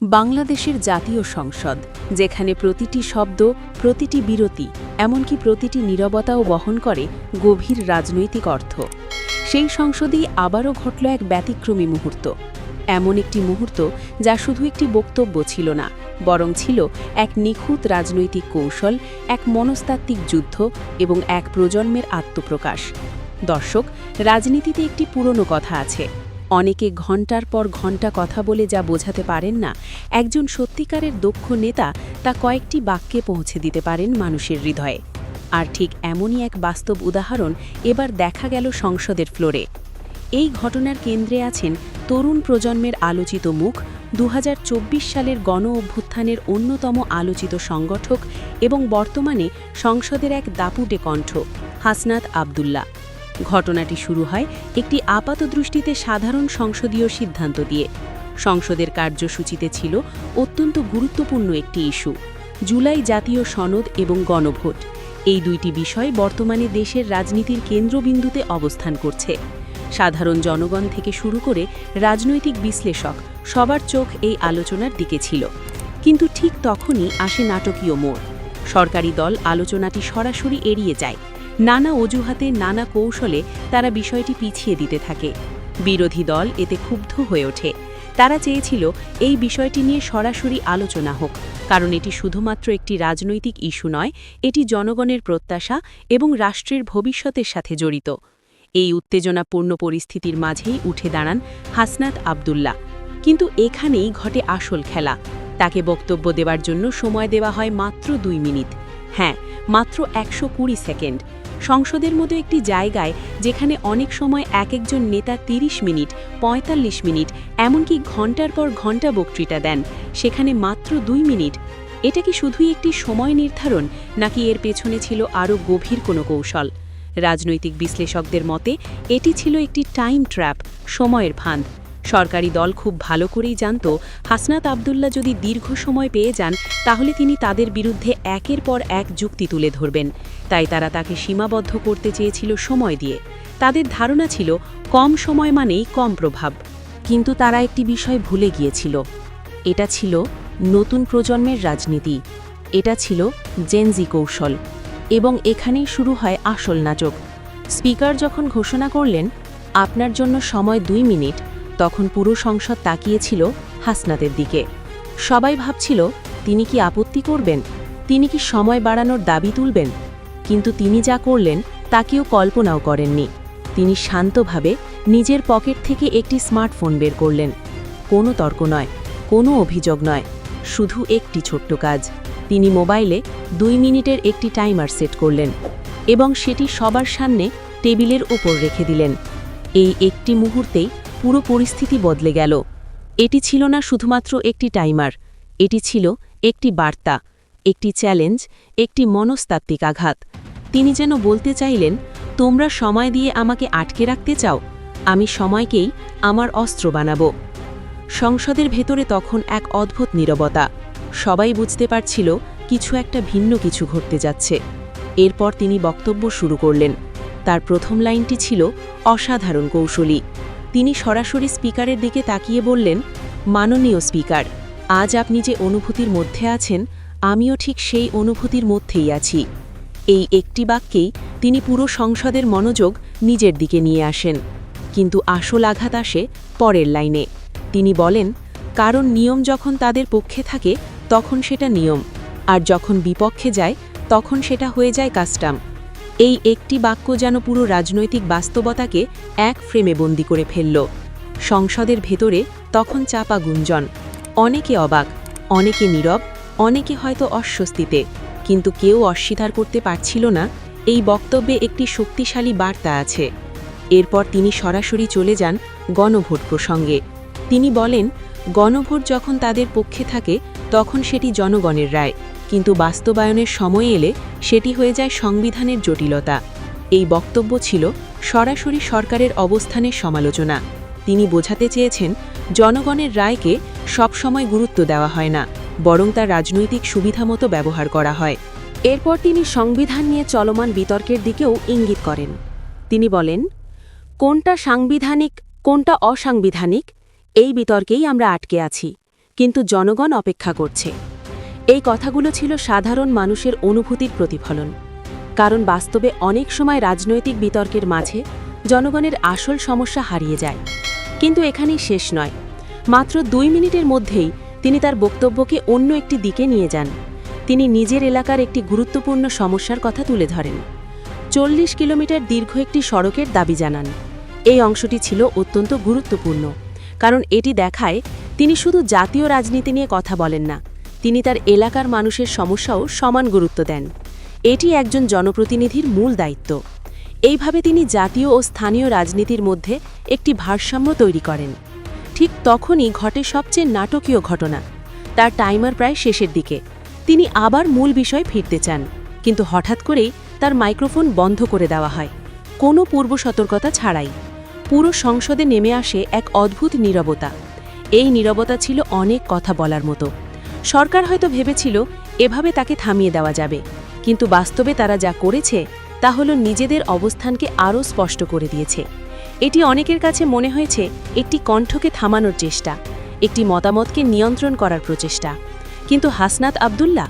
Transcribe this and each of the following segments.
বাংলাদেশের জাতীয় সংসদ, যেখানে প্রতিটি শব্দ, প্রতিটি বিরতি, এমনকি প্রতিটি নীরবতাও বহন করে গভীর রাজনৈতিক অর্থ। সেই সংসদেই আবারও ঘটল এক ব্যতিক্রমী মুহূর্ত। এমন একটি মুহূর্ত যা শুধু একটি বক্তব্য ছিল না, বরং ছিল এক নিখুঁত রাজনৈতিক কৌশল, এক মনস্তাত্ত্বিক যুদ্ধ এবং এক প্রজন্মের আত্মপ্রকাশ। দর্শক, রাজনীতিতে একটি পুরনো কথা আছে, অনেকে ঘণ্টার পর ঘণ্টা কথা বলে যা বোঝাতে পারেন না, একজন সত্যিকারের দক্ষ নেতা তা কয়েকটি বাক্যে পৌঁছে দিতে পারেন মানুষের হৃদয়ে। আর ঠিক এমনই এক বাস্তব উদাহরণ এবার দেখা গেল সংসদের ফ্লোরে। এই ঘটনার কেন্দ্রে আছেন তরুণ প্রজন্মের আলোচিত মুখ, ২০২৪ সালের গণ-অভ্যুত্থানের অন্যতম আলোচিত সংগঠক এবং বর্তমানে সংসদের এক দাপুটে কণ্ঠ, হাসনাত আবদুল্লাহ। ঘটনাটি শুরু হয় একটি আপাতদৃষ্টিতে সাধারণ সংসদীয় সিদ্ধান্ত দিয়ে। সংসদের কার্যসূচিতে ছিল অত্যন্ত গুরুত্বপূর্ণ একটি ইস্যু, জুলাই জাতীয় সনদ এবং গণভোট। এই দুইটি বিষয় বর্তমানে দেশের রাজনীতির কেন্দ্রবিন্দুতে অবস্থান করছে। সাধারণ জনগণ থেকে শুরু করে রাজনৈতিক বিশ্লেষক, সবার চোখ এই আলোচনার দিকে ছিল। কিন্তু ঠিক তখনই আসে নাটকীয় মোড়। সরকারি দল আলোচনাটি সরাসরি এড়িয়ে যায়। নানা অজুহাতে, নানা কৌশলে তারা বিষয়টি পিছিয়ে দিতে থাকে। বিরোধী দল এতে ক্ষুব্ধ হয়ে ওঠে। তারা চেয়েছিল এই বিষয়টি নিয়ে সরাসরি আলোচনা হোক, কারণ এটি শুধুমাত্র একটি রাজনৈতিক ইস্যু নয়, এটি জনগণের প্রত্যাশা এবং রাষ্ট্রের ভবিষ্যতের সাথে জড়িত। এই উত্তেজনাপূর্ণ পরিস্থিতির মাঝেই উঠে দাঁড়ান হাসনাত আবদুল্লাহ। কিন্তু এখানেই ঘটে আসল খেলা। তাকে বক্তব্য দেওয়ার জন্য সময় দেওয়া হয় মাত্র 2 মিনিট। হ্যাঁ, মাত্র 120 সেকেন্ড। সংসদের মতো একটি জায়গায় যেখানে অনেক সময় একজন নেতা 30 মিনিট, 45 মিনিট, এমনকি ঘণ্টার পর ঘণ্টা বক্তৃতা দেন, সেখানে মাত্র 2 মিনিট। এটা কি শুধুই একটি সময় নির্ধারণ, নাকি এর পেছনে ছিল আরও গভীর কোনো কৌশল? রাজনৈতিক বিশ্লেষকদের মতে এটি ছিল একটি টাইম ট্র্যাপ, সময়ের ফাঁদ। সরকারি দল খুব ভালো করেই জানত, হাসনাত আবদুল্লাহ যদি দীর্ঘ সময় পেয়ে যান, তাহলে তিনি তাদের বিরুদ্ধে একের পর এক যুক্তি তুলে ধরবেন। তাই তারা তাকে সীমাবদ্ধ করতে চেয়েছিল সময় দিয়ে। তাদের ধারণা ছিল কম সময় মানেই কম প্রভাব। কিন্তু তারা একটি বিষয় ভুলে গিয়েছিল। এটা ছিল নতুন প্রজন্মের রাজনীতি। এটা ছিল জেনজি কৌশল। এবং এখানেই শুরু হয় আসল নাটক। স্পিকার যখন ঘোষণা করলেন, আপনার জন্য সময় 2 মিনিট, তখন পুরো সংসদ তাকিয়েছিল হাসনাতের দিকে। সবাই ভাবছিল, তিনি কি আপত্তি করবেন? তিনি কি সময় বাড়ানোর দাবি তুলবেন? কিন্তু তিনি যা করলেন তা কেউ কল্পনাও করেননি। তিনি শান্তভাবে নিজের পকেট থেকে একটি স্মার্টফোন বের করলেন। কোনো তর্ক নয়, কোনো অভিযোগ নয়, শুধু একটি ছোট্ট কাজ। তিনি মোবাইলে 2 মিনিটের একটি টাইমার সেট করলেন এবং সেটি সবার সামনে টেবিলের উপর রেখে দিলেন। এই একটি মুহূর্তেই পুরো পরিস্থিতি বদলে গেল। এটি ছিল না শুধুমাত্র একটি টাইমার, এটি ছিল একটি বার্তা, একটি চ্যালেঞ্জ, একটি মনস্তাত্ত্বিক আঘাত। তিনি যেন বলতে চাইলেন, তোমরা সময় দিয়ে আমাকে আটকে রাখতে চাও, আমি সময়কেই আমার অস্ত্র বানাবো। সংসদের ভেতরে তখন এক অদ্ভুত নীরবতা। সবাই বুঝতে পারছিল কিছু একটা ভিন্ন কিছু ঘটতে যাচ্ছে। এরপর তিনি বক্তব্য শুরু করলেন। তার প্রথম লাইনটি ছিল অসাধারণ কৌশলী। তিনি সরাসরি স্পিকারের দিকে তাকিয়ে বললেন, মাননীয় স্পিকার, আজ আপনি যে অনুভূতির মধ্যে আছেন, আমিও ঠিক সেই অনুভূতির মধ্যেই আছি। এই একটি বাক্যেই তিনি পুরো সংসদের মনোযোগ নিজের দিকে নিয়ে আসেন। কিন্তু আসল আঘাত আসে পরের লাইনে। তিনি বলেন, কারণ নিয়ম যখন তাদের পক্ষে থাকে তখন সেটা নিয়ম, আর যখন বিপক্ষে যায় তখন সেটা হয়ে যায় কাস্টম। এই একটি বাক্য যেন পুরো রাজনৈতিক বাস্তবতাকে এক ফ্রেমে বন্দি করে ফেলল। সংসদের ভেতরে তখন চাপা গুঞ্জন। অনেকে অবাক, অনেকে নীরব, অনেকে হয়তো অস্বস্তিতে, কিন্তু কেউ অস্বীকার করতে পারছিল না এই বক্তব্যে একটি শক্তিশালী বার্তা আছে। এরপর তিনি সরাসরি চলে যান গণভোট প্রসঙ্গে। তিনি বলেন, গণভোট যখন তাদের পক্ষে থাকে তখন সেটি জনগণের রায়, কিন্তু বাস্তবায়নের সময় এলে সেটি হয়ে যায় সংবিধানের জটিলতা। এই বক্তব্য ছিল সরাসরি সরকারের অবস্থানের সমালোচনা। তিনি বোঝাতে চেয়েছেন, জনগণের রায়কে সবসময় গুরুত্ব দেওয়া হয় না, বরং তার রাজনৈতিক সুবিধামতো ব্যবহার করা হয়। এরপর তিনি সংবিধান নিয়ে চলমান বিতর্কের দিকেও ইঙ্গিত করেন। তিনি বলেন, কোনটা সাংবিধানিক, কোনটা অসাংবিধানিক, এই বিতর্কেই আমরা আটকে আছি। কিন্তু জনগণ অপেক্ষা করছে। এই কথাগুলো ছিল সাধারণ মানুষের অনুভূতির প্রতিফলন, কারণ বাস্তবে অনেক সময় রাজনৈতিক বিতর্কের মাঝে জনগণের আসল সমস্যা হারিয়ে যায়। কিন্তু এখানেই শেষ নয়। মাত্র 2 মিনিটের মধ্যেই তিনি তার বক্তব্যকে অন্য একটি দিকে নিয়ে যান। তিনি নিজের এলাকার একটি গুরুত্বপূর্ণ সমস্যার কথা তুলে ধরেন। 40 কিলোমিটার দীর্ঘ একটি সড়কের দাবি জানান। এই অংশটি ছিল অত্যন্ত গুরুত্বপূর্ণ, কারণ এটি দেখায় তিনি শুধু জাতীয় রাজনীতি নিয়ে কথা বলেন না, তিনি তার এলাকার মানুষের সমস্যাও সমান গুরুত্ব দেন। এটি একজন জনপ্রতিনিধির মূল দায়িত্ব। এইভাবে তিনি জাতীয় ও স্থানীয় রাজনীতির মধ্যে একটি ভারসাম্য তৈরি করেন। ঠিক তখনই ঘটে সবচেয়ে নাটকীয় ঘটনা। তার টাইমার প্রায় শেষের দিকে। তিনি আবার মূল বিষয়ে ফিরতে চান, কিন্তু হঠাৎ করেই তার মাইক্রোফোন বন্ধ করে দেওয়া হয়, কোনো পূর্ব সতর্কতা ছাড়াই। পুরো সংসদে নেমে আসে এক অদ্ভুত নীরবতা। এই নীরবতা ছিল অনেক কথা বলার মতো। সরকার হয়তো ভেবেছিল এভাবে তাকে থামিয়ে দেওয়া যাবে, কিন্তু বাস্তবে তারা যা করেছে তা হলো নিজেদের অবস্থানকে আরও স্পষ্ট করে দিয়েছে। এটি অনেকের কাছে মনে হয়েছে একটি কণ্ঠকে থামানোর চেষ্টা, একটি মতামতকে নিয়ন্ত্রণ করার প্রচেষ্টা। কিন্তু হাসনাত আব্দুল্লাহ,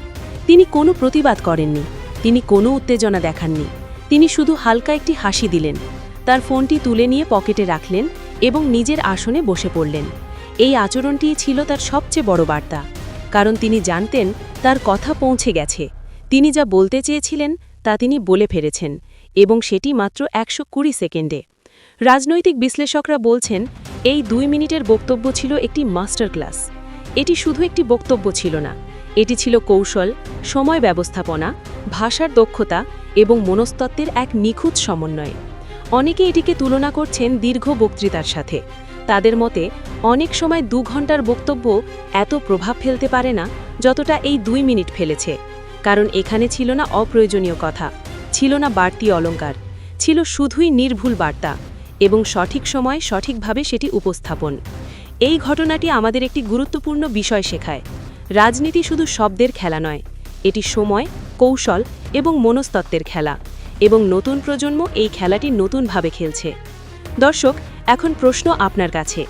তিনি কোনো প্রতিবাদ করেননি, তিনি কোনো উত্তেজনা দেখাননি। তিনি শুধু হালকা একটি হাসি দিলেন, তার ফোনটি তুলে নিয়ে পকেটে রাখলেন এবং নিজের আসনে বসে পড়লেন। এই আচরণটিই ছিল তার সবচেয়ে বড় বার্তা, কারণ তিনি জানতেন তার কথা পৌঁছে গেছে। তিনি যা বলতে চেয়েছিলেন তা তিনি বলে ফেলেছেন, এবং সেটি মাত্র 120 সেকেন্ডে। রাজনৈতিক বিশ্লেষকরা বলছেন এই 2 মিনিটের বক্তব্য ছিল একটি মাস্টার ক্লাস। এটি শুধু একটি বক্তব্য ছিল না, এটি ছিল কৌশল, সময় ব্যবস্থাপনা, ভাষার দক্ষতা এবং মনস্তত্ত্বের এক নিখুঁত সমন্বয়। অনেকে এটিকে তুলনা করছেন দীর্ঘ বক্তৃতার সাথে। তাদের মতে অনেক সময় 2 ঘন্টার বক্তব্য এত প্রভাব ফেলতে পারে না যতটা এই 2 মিনিট ফেলেছে, কারণ এখানে ছিল না অপ্রয়োজনীয় কথা, ছিল না বাড়তি অলংকার, ছিল শুধুই নির্ভুল বার্তা এবং সঠিক সময় সঠিকভাবে সেটি উপস্থাপন। এই ঘটনাটি আমাদের একটি গুরুত্বপূর্ণ বিষয় শেখায়। রাজনীতি শুধু শব্দের খেলা নয়, এটি সময়, কৌশল এবং মনস্তত্ত্বের খেলা, এবং নতুন প্রজন্ম এই খেলাটি নতুনভাবে খেলছে। দর্শক, এখন প্রশ্ন আপনার কাছে।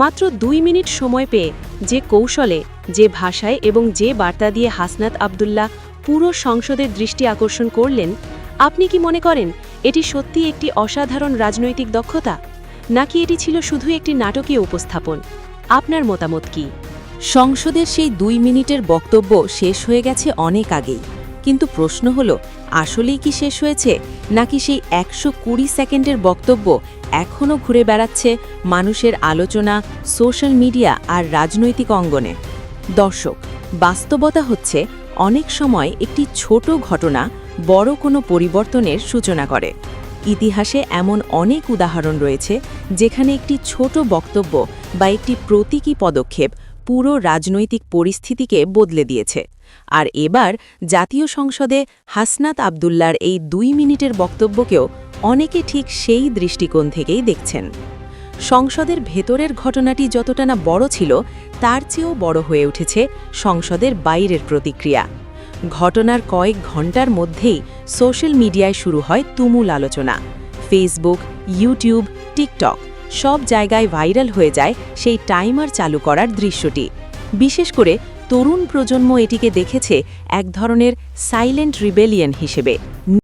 মাত্র 2 মিনিট সময় পেয়ে যে কৌশলে, যে ভাষায় এবং যে বার্তা দিয়ে হাসনাত আব্দুল্লাহ পুরো সংসদের দৃষ্টি আকর্ষণ করলেন, আপনি কি মনে করেন এটি সত্যি একটি অসাধারণ রাজনৈতিক দক্ষতা, নাকি এটি ছিল শুধু একটি নাটকীয় উপস্থাপন? আপনার মতামত কি? সংসদের সেই 2 মিনিটের বক্তব্য শেষ হয়ে গেছে অনেক আগেই, কিন্তু প্রশ্ন হলো আসলেই কি শেষ হয়েছে, নাকি সেই 120 সেকেন্ডের বক্তব্য এখনও ঘুরে বেড়াচ্ছে মানুষের আলোচনা, সোশ্যাল মিডিয়া আর রাজনৈতিক অঙ্গনে? দর্শক, বাস্তবতা হচ্ছে অনেক সময় একটি ছোট ঘটনা বড় কোনো পরিবর্তনের সূচনা করে। ইতিহাসে এমন অনেক উদাহরণ রয়েছে যেখানে একটি ছোট বক্তব্য বা একটি প্রতীকী পদক্ষেপ পুরো রাজনৈতিক পরিস্থিতিকে বদলে দিয়েছে। আর এবার জাতীয় সংসদে হাসনাত আব্দুল্লাহর এই 2 মিনিটের বক্তব্যকেও অনেকে ঠিক সেই দৃষ্টিকোণ থেকেই দেখছেন। সংসদের ভেতরের ঘটনাটি যতটা না বড় ছিল, তার চেয়েও বড় হয়ে উঠেছে সংসদের বাইরের প্রতিক্রিয়া। ঘটনার কয়েক ঘণ্টার মধ্যেই সোশ্যাল মিডিয়ায় শুরু হয় তুমুল আলোচনা। ফেসবুক, ইউটিউব, টিকটক সব জায়গায় ভাইরাল হয়ে যায় সেই টাইমার চালু করার দৃশ্যটি। বিশেষ করে তরুণ প্রজন্ম এটিকে দেখেছে এক ধরনের সাইলেন্ট রিবেলিয়ন হিসেবে।